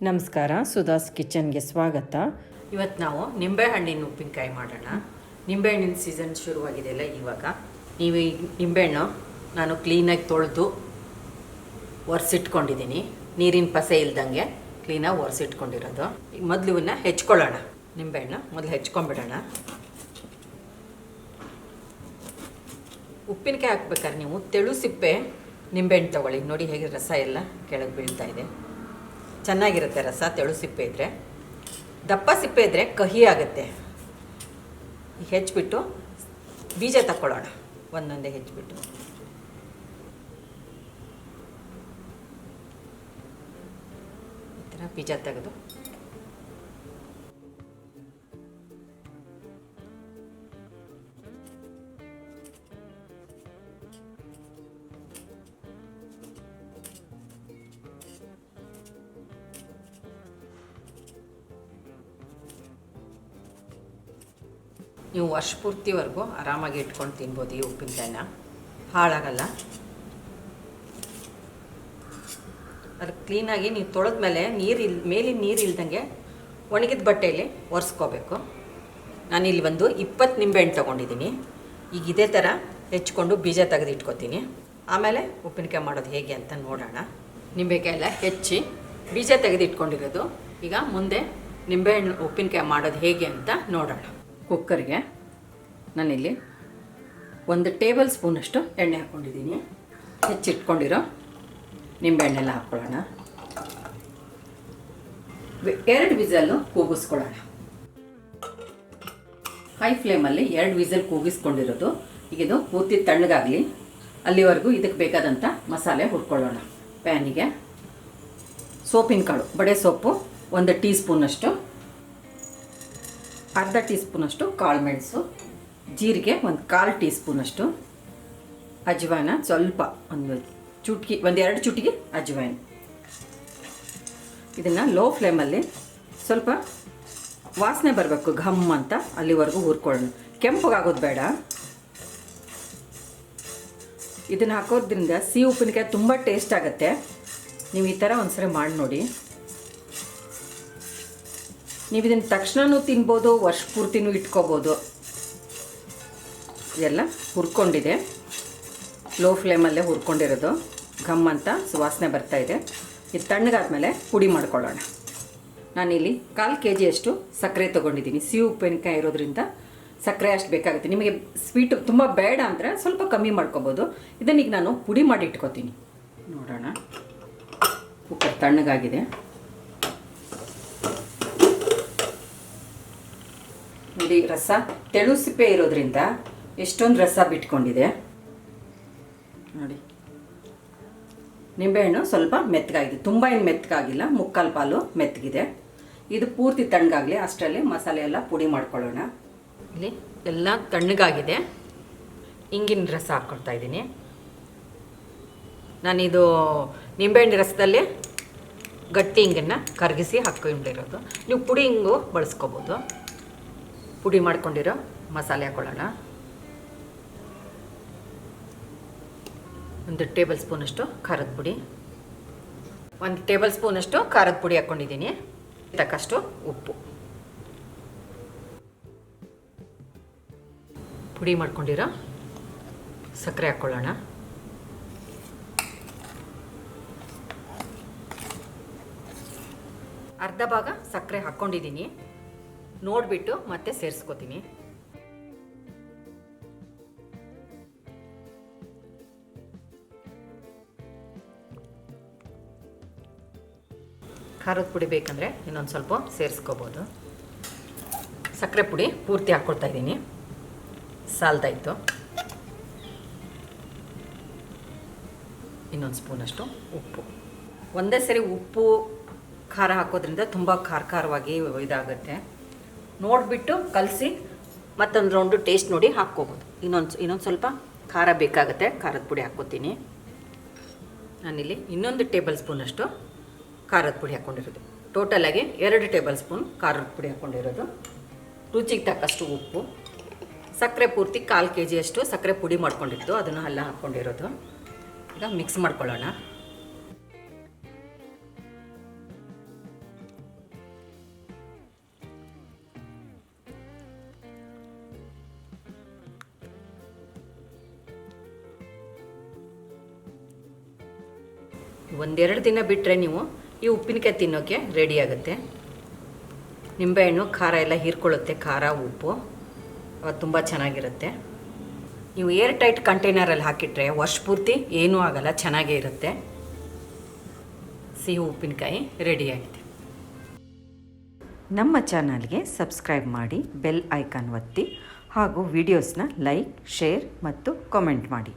ನಮಸ್ಕಾರ, ಸುಧಾಸ್ ಕಿಚನ್ಗೆ ಸ್ವಾಗತ. ಇವತ್ತು ನಾವು ನಿಂಬೆಹಣ್ಣಿನ ಉಪ್ಪಿನಕಾಯಿ ಮಾಡೋಣ. ನಿಂಬೆಹಣ್ಣಿನ ಸೀಸನ್ ಶುರುವಾಗಿದೆಯಲ್ಲ ಇವಾಗ. ನೀವು ಈ ನಿಂಬೆಹಣ್ಣು ನಾನು ಕ್ಲೀನಾಗಿ ತೊಳೆದು ಒರೆಸಿಟ್ಕೊಂಡಿದ್ದೀನಿ, ನೀರಿನ ಪಸೆ ಇಲ್ದಂಗೆ ಕ್ಲೀನಾಗಿ ಒರೆಸಿಟ್ಕೊಂಡಿರೋದು. ಈಗ ಮೊದಲು ಇವನ್ನ ಹೆಚ್ಕೊಳ್ಳೋಣ. ನಿಂಬೆಹಣ್ಣು ಮೊದಲು ಹೆಚ್ಕೊಂಡ್ಬಿಡೋಣ. ಉಪ್ಪಿನಕಾಯಿ ಹಾಕ್ಬೇಕಾದ್ರೆ ನೀವು ತೆಳು ಸಿಪ್ಪೆ ನಿಂಬೆಹಣ್ಣು ತೊಗೊಳ್ಳಿ. ನೋಡಿ ಹೇಗೆ ರಸ ಎಲ್ಲ ಕೆಳಗೆ ಬೀಳ್ತಾ ಇದೆ. ಚೆನ್ನಾಗಿರುತ್ತೆ ರಸ ತೆಳು ಸಿಪ್ಪೆ ಇದ್ದರೆ. ದಪ್ಪ ಸಿಪ್ಪೆ ಇದ್ದರೆ ಕಹಿ ಆಗುತ್ತೆ. ಈಗ ಹೆಚ್ಚಿಬಿಟ್ಟು ಬೀಜ ತಕ್ಕೊಳ್ಳೋಣ. ಒಂದೊಂದೇ ಹೆಚ್ಚಿಬಿಟ್ಟು ಈ ಥರ ಬೀಜ ತೆಗೆದು ನೀವು ವರ್ಷ ಪೂರ್ತಿವರೆಗೂ ಆರಾಮಾಗಿ ಇಟ್ಕೊಂಡು ತಿನ್ಬೋದು. ಈ ಉಪ್ಪಿನಕಾಯಿನ ಹಾಳಾಗಲ್ಲ. ಅದು ಕ್ಲೀನಾಗಿ ನೀವು ತೊಳೆದ್ಮೇಲೆ ಮೇಲಿನ ನೀರು ಇಲ್ದಂಗೆ ಒಣಗಿದ ಬಟ್ಟೆಯಲ್ಲಿ ಒರೆಸ್ಕೋಬೇಕು. ನಾನಿಲ್ಲಿ ಒಂದು 20 ನಿಂಬೆಹಣ್ಣು ತೊಗೊಂಡಿದ್ದೀನಿ. ಈಗ ಇದೇ ಥರ ಹೆಚ್ಕೊಂಡು ಬೀಜ ತೆಗೆದು ಇಟ್ಕೊತೀನಿ. ಆಮೇಲೆ ಉಪ್ಪಿನಕಾಯಿ ಮಾಡೋದು ಹೇಗೆ ಅಂತ ನೋಡೋಣ. ನಿಂಬೆಕಾಯಿ ಎಲ್ಲ ಹೆಚ್ಚಿ ಬೀಜ ತೆಗೆದು ಇಟ್ಕೊಂಡಿರೋದು. ಈಗ ಮುಂದೆ ನಿಂಬೆಹಣ್ಣು ಉಪ್ಪಿನಕಾಯಿ ಮಾಡೋದು ಹೇಗೆ ಅಂತ ನೋಡೋಣ. ಕುಕ್ಕರ್ಗೆ ನಾನಿಲ್ಲಿ 1 ಟೇಬಲ್ ಸ್ಪೂನಷ್ಟು ಎಣ್ಣೆ ಹಾಕ್ಕೊಂಡಿದ್ದೀನಿ. ಹೆಚ್ಚಿಟ್ಕೊಂಡಿರೋ ನಿಂಬೆಹಣ್ಣೆಲ್ಲ ಹಾಕ್ಕೊಳ್ಳೋಣ. 2 ವಿಸಲ್ಲು ಕೂಗಿಸ್ಕೊಳ್ಳೋಣ. ಹೈ ಫ್ಲೇಮಲ್ಲಿ 2 ವಿಸಲ್ ಕೂಗಿಸ್ಕೊಂಡಿರೋದು. ಈಗ ಇದು ಪೂರ್ತಿ ತಣ್ಣಗಾಗಲಿ. ಅಲ್ಲಿವರೆಗೂ ಇದಕ್ಕೆ ಬೇಕಾದಂಥ ಮಸಾಲೆ ಹುರ್ಕೊಳ್ಳೋಣ. ಪ್ಯಾನಿಗೆ ಸೋಪಿನ ಕಾಳು, ಬಡೆ ಸೊಪ್ಪು 1 ಟೀ ಸ್ಪೂನಷ್ಟು, ಅರ್ಧ ಟೀ ಸ್ಪೂನಷ್ಟು ಕಾಳು ಮೆಣಸು, ಜೀರಿಗೆ 1/4 ಟೀ ಸ್ಪೂನಷ್ಟು, ಅಜ್ವಾನ ಸ್ವಲ್ಪ 1 ಚುಟ್ಕಿ, 1-2 ಚುಟ್ಕಿ ಅಜ್ವಾಯಿನ್. ಇದನ್ನು ಲೋ ಫ್ಲೇಮಲ್ಲಿ ಸ್ವಲ್ಪ ವಾಸನೆ ಬರಬೇಕು, ಘಮ್ ಅಂತ, ಅಲ್ಲಿವರೆಗೂ ಹುರ್ಕೊಳ್ಳೋಣ. ಕೆಂಪಗಾಗೋದು ಬೇಡ. ಇದನ್ನು ಹಾಕೋದ್ರಿಂದ ಸಿಹಿ ಉಪ್ಪಿನಕಾಯಿ ತುಂಬ ಟೇಸ್ಟ್ ಆಗುತ್ತೆ. ನೀವು ಈ ಥರ ಒಂದ್ಸರಿ ಮಾಡಿ ನೋಡಿ. ನೀವು ಇದನ್ನು ತಕ್ಷಣವೂ ತಿನ್ಬೋದು, ವರ್ಷ ಪೂರ್ತಿನೂ ಇಟ್ಕೋಬೋದು. ಇದೆಲ್ಲ ಹುರ್ಕೊಂಡಿದೆ. ಲೋ ಫ್ಲೇಮಲ್ಲೇ ಹುರ್ಕೊಂಡಿರೋದು. ಘಮ್ ಅಂತ ಸುವಾಸನೆ ಬರ್ತಾಯಿದೆ. ಇದು ತಣ್ಣಗಾದ್ಮೇಲೆ ಪುಡಿ ಮಾಡ್ಕೊಳ್ಳೋಣ. ನಾನಿಲ್ಲಿ 1/4 kg ಸಕ್ಕರೆ ತೊಗೊಂಡಿದ್ದೀನಿ. ಸಿಹಿ ಉಪ್ಪಿನಕಾಯಿ ಇರೋದ್ರಿಂದ ಸಕ್ಕರೆ ಅಷ್ಟು ಬೇಕಾಗುತ್ತೆ. ನಿಮಗೆ ಸ್ವೀಟು ತುಂಬ ಬೇಡ ಅಂದರೆ ಸ್ವಲ್ಪ ಕಮ್ಮಿ ಮಾಡ್ಕೋಬೋದು. ಇದನ್ನೀಗ ನಾನು ಪುಡಿ ಮಾಡಿ ಇಟ್ಕೋತೀನಿ. ನೋಡೋಣ. ಕುಕ್ಕರ್ ತಣ್ಣಗಾಗಿದೆ. ನೋಡಿ, ರಸ ತೆಳು ಸಿಪ್ಪೆ ಇರೋದ್ರಿಂದ ಎಷ್ಟೊಂದು ರಸ ಬಿಟ್ಕೊಂಡಿದೆ. ನೋಡಿ, ನಿಂಬೆಹಣ್ಣು ಸ್ವಲ್ಪ ಮೆತ್ತಗಾಗಿದೆ. ತುಂಬ ಏನು ಮೆತ್ತಗಾಗಿಲ್ಲ, 3/4 ಪಾಲು ಮೆತ್ತಗಿದೆ. ಇದು ಪೂರ್ತಿ ತಣ್ಣಗಾಗಲಿ. ಅಷ್ಟರಲ್ಲಿ ಮಸಾಲೆ ಎಲ್ಲ ಪುಡಿ ಮಾಡ್ಕೊಳ್ಳೋಣ. ಇಲ್ಲಿ ಎಲ್ಲ ತಣ್ಣಗಾಗಿದೆ. ಇಂಗಿನ ರಸ ಹಾಕ್ಕೊಳ್ತಾ ಇದ್ದೀನಿ. ನಾನಿದು ನಿಂಬೆಹಣ್ಣಿನ ರಸದಲ್ಲಿ ಗಟ್ಟಿ ಇಂಗನ್ನು ಕರಗಿಸಿ ಹಾಕ್ಕೊಂಡಿರೋದು. ನೀವು ಪುಡಿ ಇಂಗು ಬಳಸ್ಕೋಬೋದು. ಪುಡಿ ಮಾಡ್ಕೊಂಡಿರೋ ಮಸಾಲೆ ಹಾಕ್ಕೊಳ್ಳೋಣ. 1 ಟೇಬಲ್ ಸ್ಪೂನಷ್ಟು ಖಾರದ ಪುಡಿ, 1 ಟೇಬಲ್ ಸ್ಪೂನಷ್ಟು ಖಾರದ ಪುಡಿ ಹಾಕ್ಕೊಂಡಿದ್ದೀನಿ. ತಕ್ಕಷ್ಟು ಉಪ್ಪು, ಪುಡಿ ಮಾಡ್ಕೊಂಡಿರೋ ಸಕ್ಕರೆ ಹಾಕ್ಕೊಳ್ಳೋಣ. ಅರ್ಧ ಭಾಗ ಸಕ್ಕರೆ ಹಾಕ್ಕೊಂಡಿದ್ದೀನಿ. ನೋಡಿಬಿಟ್ಟು ಮತ್ತೆ ಸೇರಿಸ್ಕೋತೀನಿ. ಖಾರದ ಪುಡಿ ಬೇಕಂದರೆ ಇನ್ನೊಂದು ಸ್ವಲ್ಪ ಸೇರಿಸ್ಕೋಬೋದು. ಸಕ್ಕರೆ ಪುಡಿ ಪೂರ್ತಿ ಹಾಕ್ಕೊಳ್ತಾ ಇದ್ದೀನಿ. ಸಾಲ್ದಾಯಿತು. ಇನ್ನೊಂದು ಸ್ಪೂನಷ್ಟು ಉಪ್ಪು. ಒಂದೇ ಸರಿ ಉಪ್ಪು ಖಾರ ಹಾಕೋದ್ರಿಂದ ತುಂಬ ಖಾರವಾಗಿ ಇದಾಗುತ್ತೆ. ನೋಡಿಬಿಟ್ಟು ಕಲಸಿ ಮತ್ತೊಂದು ರೌಂಡು ಟೇಸ್ಟ್ ನೋಡಿ ಹಾಕ್ಕೋಬೋದು. ಇನ್ನೊಂದು ಸ್ವಲ್ಪ ಖಾರ ಬೇಕಾಗುತ್ತೆ. ಖಾರದ ಪುಡಿ ಹಾಕ್ಕೋತೀನಿ. ನಾನಿಲ್ಲಿ 1 ಟೇಬಲ್ ಸ್ಪೂನಷ್ಟು ಖಾರದ ಪುಡಿ ಹಾಕ್ಕೊಂಡಿರೋದು. ಟೋಟಲಾಗಿ 2 ಟೇಬಲ್ ಸ್ಪೂನ್ ಖಾರದ ಪುಡಿ ಹಾಕ್ಕೊಂಡಿರೋದು. ರುಚಿಗೆ ತಕ್ಕಷ್ಟು ಉಪ್ಪು, ಸಕ್ಕರೆ ಪೂರ್ತಿ 1/4 kg ಸಕ್ಕರೆ ಪುಡಿ ಮಾಡ್ಕೊಂಡಿತ್ತು, ಅದನ್ನು ಎಲ್ಲ ಹಾಕ್ಕೊಂಡಿರೋದು. ಈಗ ಮಿಕ್ಸ್ ಮಾಡ್ಕೊಳ್ಳೋಣ. ಒಂದೆರಡು ದಿನ ಬಿಟ್ಟರೆ ನೀವು ಈ ಉಪ್ಪಿನಕಾಯಿ ತಿನ್ನೋಕ್ಕೆ ರೆಡಿ ಆಗುತ್ತೆ. ನಿಂಬೆಹಣ್ಣು ಖಾರ ಎಲ್ಲ ಹೀರ್ಕೊಳ್ಳುತ್ತೆ, ಖಾರ ಉಪ್ಪು, ಅದು ತುಂಬ ಚೆನ್ನಾಗಿರುತ್ತೆ. ನೀವು ಏರ್ ಟೈಟ್ ಕಂಟೈನರಲ್ಲಿ ಹಾಕಿಟ್ರೆ ವರ್ಷ ಪೂರ್ತಿ ಏನೂ ಆಗಲ್ಲ, ಚೆನ್ನಾಗೇ ಇರುತ್ತೆ. ಸಿಹಿ ಉಪ್ಪಿನಕಾಯಿ ರೆಡಿಯಾಗಿದೆ. ನಮ್ಮ ಚಾನಲ್ಗೆ ಸಬ್ಸ್ಕ್ರೈಬ್ ಮಾಡಿ, ಬೆಲ್ ಐಕಾನ್ ಒತ್ತಿ ಹಾಗೂ ವಿಡಿಯೋಸ್ನ ಲೈಕ್, ಶೇರ್ ಮತ್ತು ಕಾಮೆಂಟ್ ಮಾಡಿ.